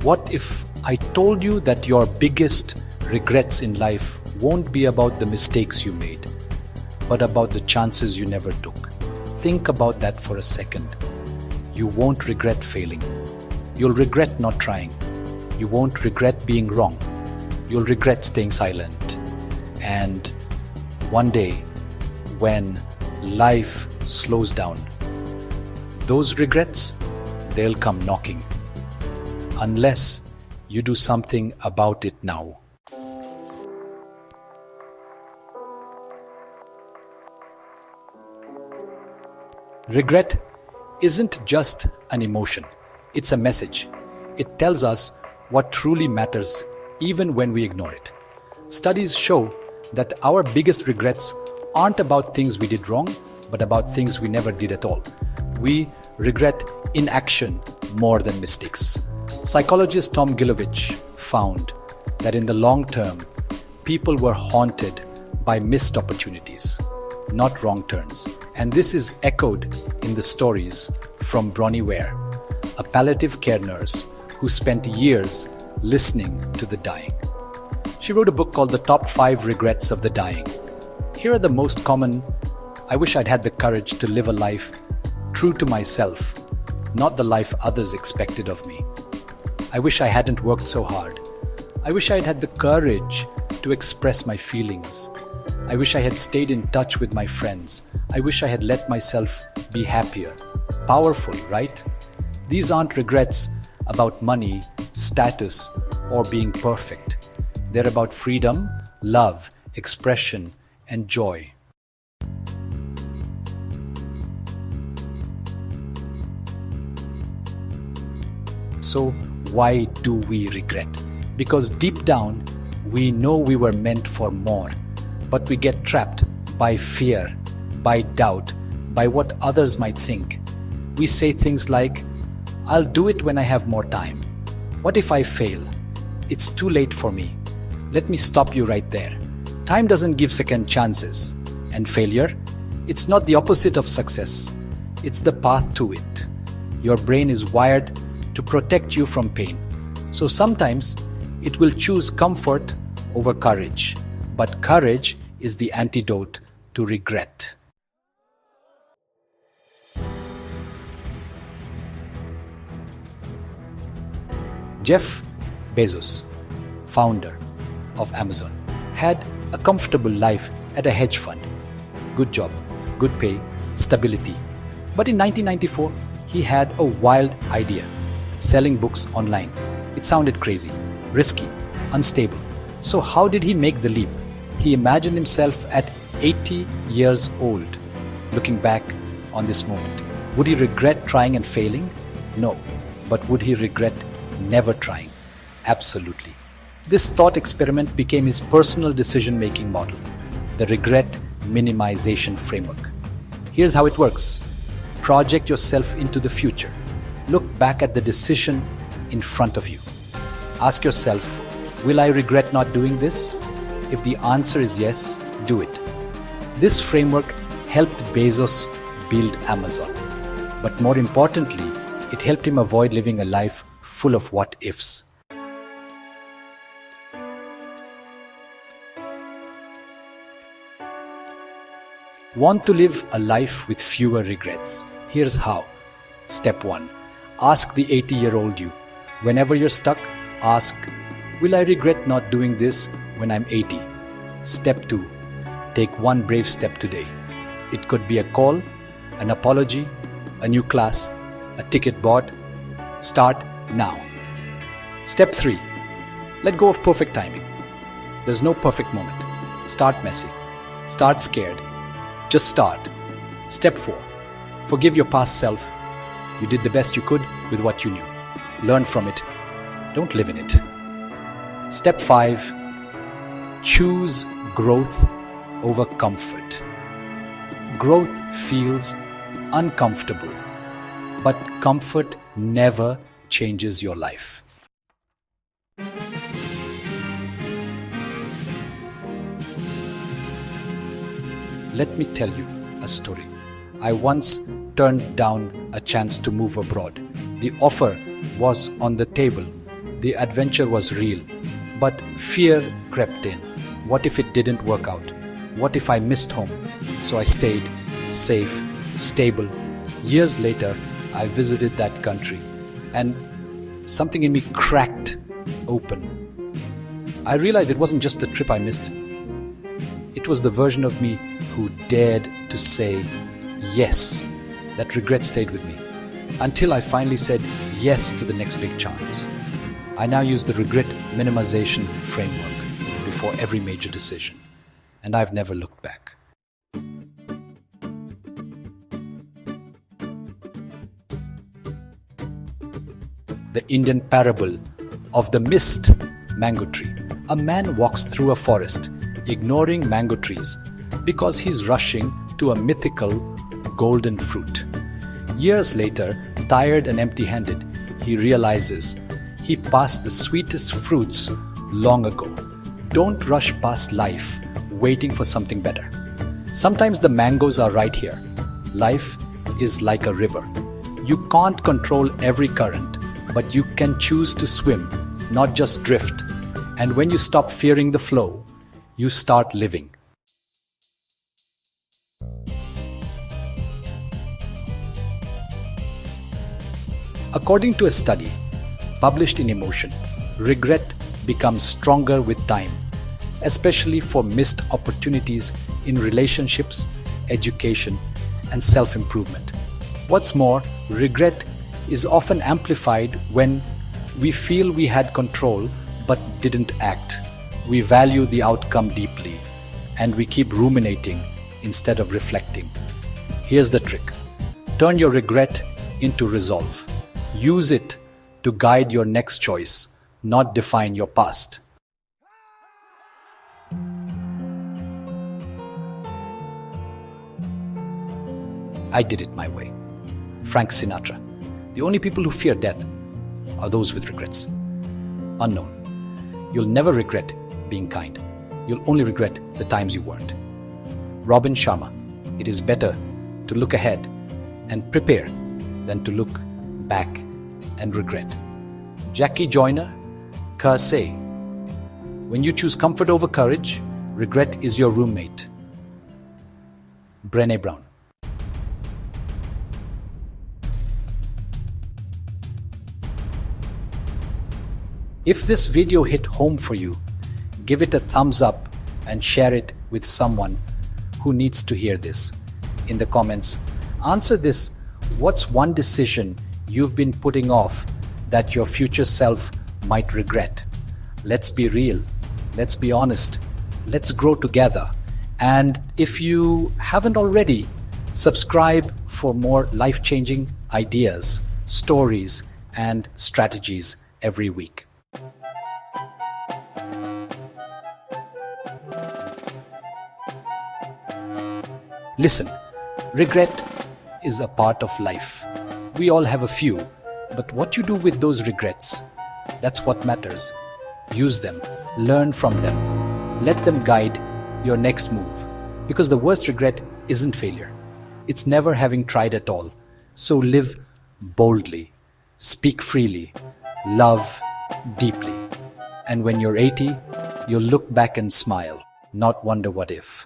What if I told you that your biggest regrets in life won't be about the mistakes you made, but about the chances you never took? Think about that for a second. You won't regret failing. You'll regret not trying. You won't regret being wrong. You'll regret staying silent. And one day, when life slows down, those regrets, they'll come knocking. Unless you do something about it now. Regret isn't just an emotion, it's a message. It tells us what truly matters even when we ignore it. Studies show that our biggest regrets aren't about things we did wrong, but about things we never did at all. We regret inaction more than mistakes. Psychologist Tom Gilovich found that in the long term, people were haunted by missed opportunities, not wrong turns. And this is echoed in the stories from Bronnie Ware, a palliative care nurse who spent years listening to the dying. She wrote a book called The Top 5 Regrets of the Dying. Here are the most common. I wish I'd had the courage to live a life true to myself, not the life others expected of me. I wish I hadn't worked so hard. I wish I'd had the courage to express my feelings. I wish I had stayed in touch with my friends. I wish I had let myself be happier. Powerful, right? These aren't regrets about money, status, or being perfect. They're about freedom, love, expression, and joy. So why do we regret? Because deep down, we know we were meant for more, but we get trapped by fear, by doubt, by what others might think. We say things like, I'll do it when I have more time. What if I fail? It's too late for me. Let me stop you right there. Time doesn't give second chances. And failure? It's not the opposite of success. It's the path to it. Your brain is wired to protect you from pain. So sometimes it will choose comfort over courage. But courage is the antidote to regret. Jeff Bezos, founder of Amazon, had a comfortable life at a hedge fund. Good job, good pay, stability. But in 1994, he had a wild idea: selling books online. It sounded crazy, risky, unstable. So how did he make the leap? He imagined himself at 80 years old, looking back on this moment. Would he regret trying and failing? No. But would he regret never trying? Absolutely. This thought experiment became his personal decision-making model, the regret minimization framework. Here's how it works. Project yourself into the future. Look back at the decision in front of you. Ask yourself, will I regret not doing this? If the answer is yes, do it. This framework helped Bezos build Amazon. But more importantly, it helped him avoid living a life full of what-ifs. Want to live a life with fewer regrets? Here's how. Step 1. Ask the 80-year-old you. Whenever you're stuck, ask, will I regret not doing this when I'm 80? Step 2. Take one brave step today. It could be a call, an apology, a new class, a ticket bought. Start now. Step 3. Let go of perfect timing. There's no perfect moment. Start messy. Start scared. Just start. Step 4. Forgive your past self. You did the best you could with what you knew. Learn from it. Don't live in it. Step 5. Choose growth over comfort. Growth feels uncomfortable, but comfort never changes your life. Let me tell you a story. I once turned down a chance to move abroad. The offer was on the table. The adventure was real, but fear crept in. What if it didn't work out? What if I missed home? So I stayed safe, stable. Years later, I visited that country and something in me cracked open. I realized it wasn't just the trip I missed. It was the version of me who dared to say yes. That regret stayed with me until I finally said yes to the next big chance. I now use the regret minimization framework before every major decision, and I've never looked back. The Indian parable of the missed mango tree. A man walks through a forest, ignoring mango trees because he's rushing to a mythical golden fruit. Years later, tired and empty-handed, he realizes he passed the sweetest fruits long ago. Don't rush past life waiting for something better. Sometimes the mangoes are right here. Life is like a river. You can't control every current, but you can choose to swim, not just drift. And when you stop fearing the flow, you start living. According to a study published in Emotion, regret becomes stronger with time, especially for missed opportunities in relationships, education, and self-improvement. What's more, regret is often amplified when we feel we had control but didn't act. We value the outcome deeply and we keep ruminating instead of reflecting. Here's the trick. Turn your regret into resolve. Use it to guide your next choice, not define your past. I did it my way. Frank Sinatra. The only people who fear death are those with regrets. Unknown. You'll never regret being kind. You'll only regret the times you weren't. Robin Sharma. It is better to look ahead and prepare than to look back and regret. Jackie Joyner. Say. When you choose comfort over courage, regret is your roommate. Brené Brown. If this video hit home for you, give it a thumbs up and share it with someone who needs to hear this. In the comments, answer this: what's one decision you've been putting off that your future self might regret? Let's be real. Let's be honest. Let's grow together. And if you haven't already, subscribe for more life-changing ideas, stories, and strategies every week. Listen, regret is a part of life. We all have a few, but what you do with those regrets, that's what matters. Use them, learn from them, let them guide your next move. Because the worst regret isn't failure. It's never having tried at all. So live boldly, speak freely, love deeply. And when you're 80, you'll look back and smile, not wonder what if.